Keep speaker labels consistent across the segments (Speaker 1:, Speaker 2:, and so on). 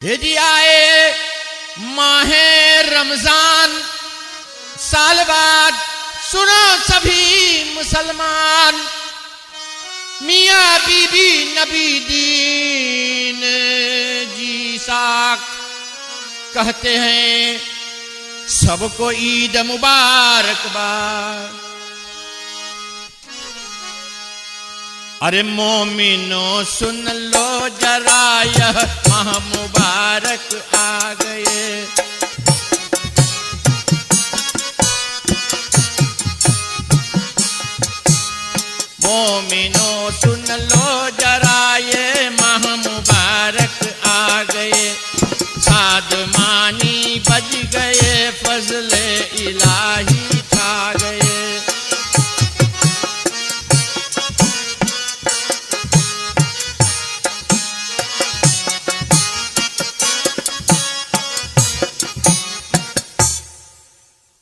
Speaker 1: हे जी आए माहे रमजान, साल बाद सुनो सभी मुसलमान, मियाँ बीबी नबी दीन जी साक कहते हैं सबको ईद मुबारकबाद। अरे मोमिनो सुन लो जरा यह माह मुबारक आ गए। मोमिनो सुन लो जरा ये माह मुबारक आ गए। सादमानी बज गए, फजले इलाही छा गए।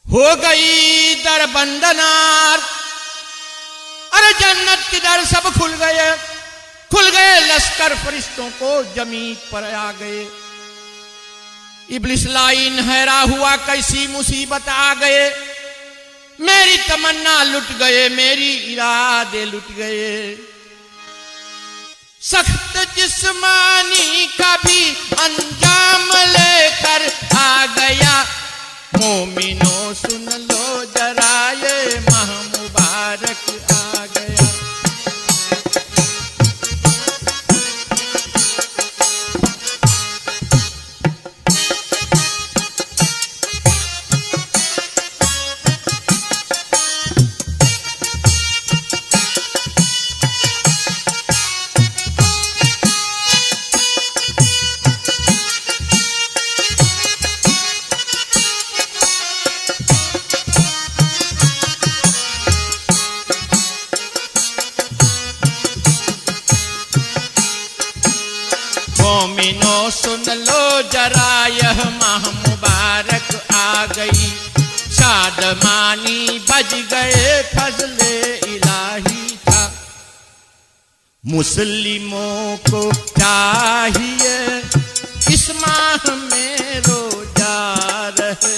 Speaker 1: हो गई दर बंदनार, अरे जन्नत के दर सब खुल गए लश्कर फरिश्तों को जमीन पर आ गए। इब्लिस लाइन हैरा हुआ कैसी मुसीबत आ गए। मेरी तमन्ना लुट गए, मेरी इरादे लुट गए। सख्त जिस्मानी का भी अंजाम लेकर आ गया। मोमिनो सुन लो जरा ये माह मुबारक आ गया। मोमिनो सुन लो जरा यह माह मुबारक आ गई। शादमानी बज गए, फजले इलाही था। मुस्लिमों को चाहिए इस माह में रोजा रहे।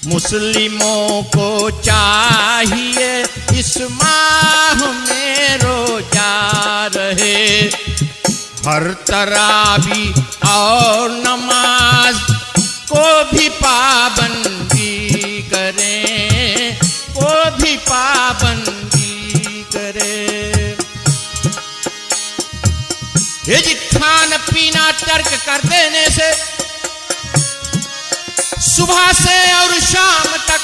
Speaker 1: मुस्लिमों को चाहिए इस माह में रोजा रहे। हर तरावी और नमाज को भी पाबंदी करें, को भी पाबंदी करें। ये जी खान पीना तर्क कर देने से सुबह से और शाम तक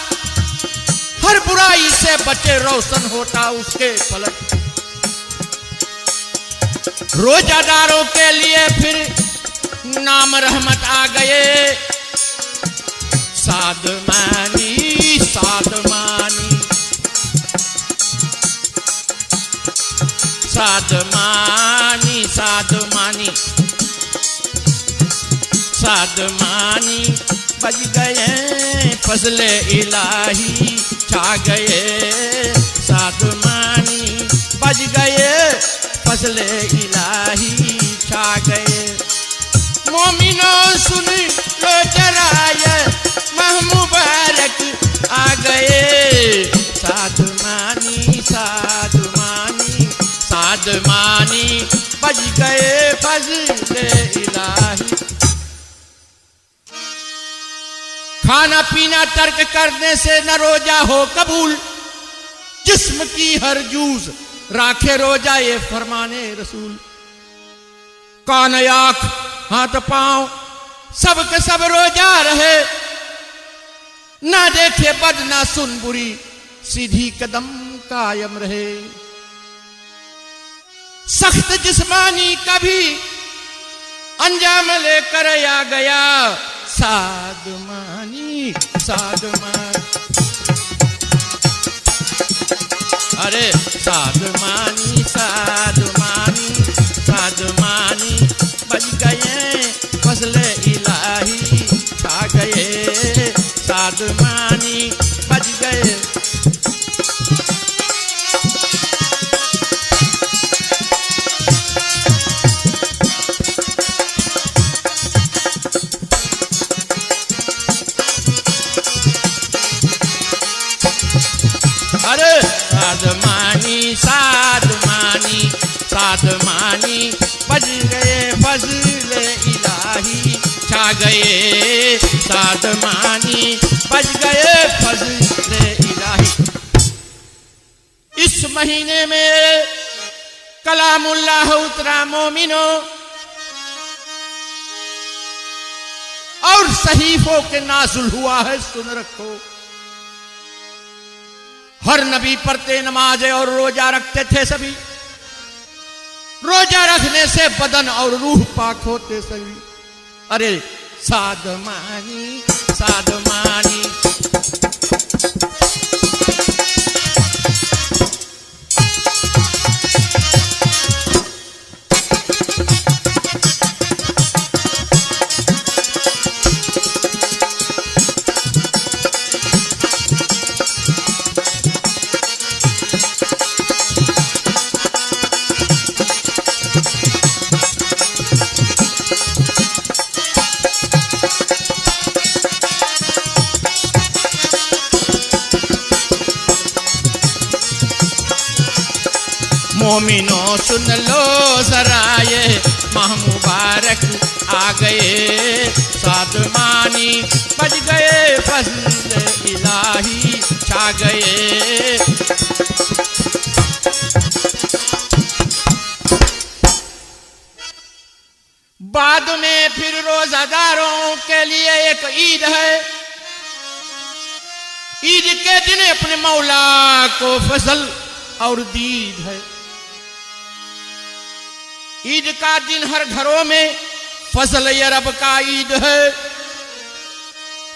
Speaker 1: हर बुराई से बचे, रोशन होता उसके पलक। रोजादारों के लिए फिर नाम रहमत आ गए। सादमानी सादमानी सादमानी सादमानी सादमानी बज गए, फजले इलाही छा गए। सादमानी बज गए, फजले इलाही छा गए। मोमिनो सुन लो जरा ये माह मुबारक आ गए। सादमानी सादमानी सादमानी बज गए, फजले इलाही। खाना पीना तर्क करने से न रोजा हो कबूल, जिस्म की हर जूज राखे रोजा ये फरमाने रसूल। कान आँख हाथ पांव सब के सब रोजा रहे। ना देखे बद ना सुन बुरी, सीधी कदम कायम रहे। सख्त जिस्मानी का भी अंजाम लेकर आ गया। सादमानी सादमानी अरे सादमानी सादमानी सादमानी बज गए, फजले इलाही छा गए। सादमानी बज गए। अरे साधमानी साधमानी साधमानी बज गए फजले इलाही छा गए साधमानी बज गए फजले इलाही। इस महीने में कलामुल्लाह उतरा मोमिनो और सहीफों के नाज़िल हुआ है सुन रखो। हर नबी पढ़ते नमाज और रोजा रखते थे सभी। रोजा रखने से बदन और रूह पाक होते सभी। अरे साधमानी साधमानी मोमिनो सुन लो जरा ये माह मुबारक आ गए साधमानी बज गए फजल इलाही छा गए। बाद में फिर रोजादारों के लिए एक ईद है। ईद के दिन अपने मौला को फजल और दीद है। ईद का दिन हर घरों में फजल अरब का ईद है।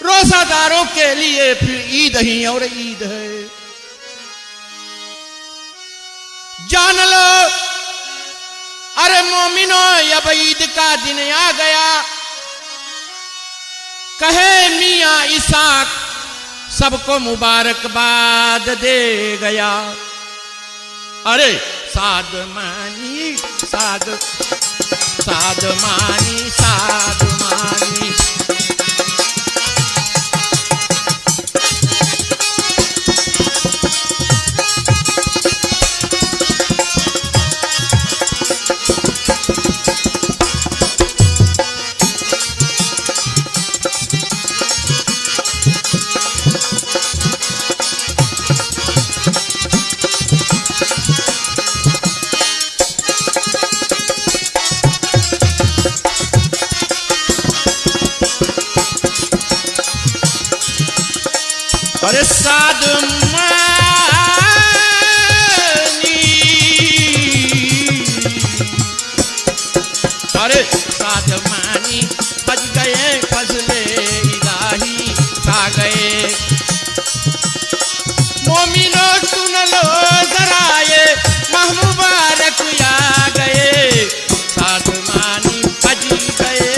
Speaker 1: रोजादारों के लिए फिर ईद ही और ईद है। जान लो अरे मोमिनो अब ईद का दिन आ गया। कहे मियां इसाक सबको मुबारकबाद दे गया। अरे साधमानी साधमानी साधमानी अरे साधमानी अरे साधमानी बज गए फजले इलाही छा गए। मोमिनो सुन लो जरा ये माह मुबारक आ गए साधमानी बज गए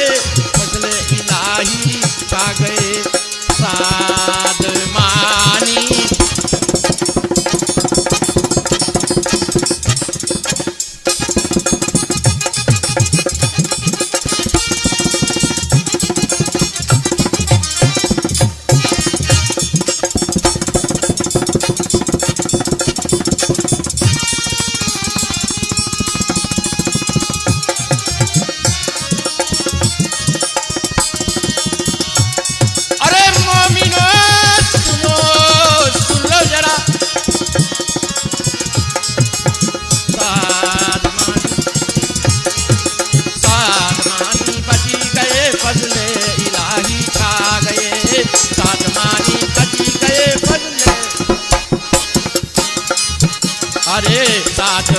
Speaker 1: फजले इलाही छा गए साधमानी। अरे साथ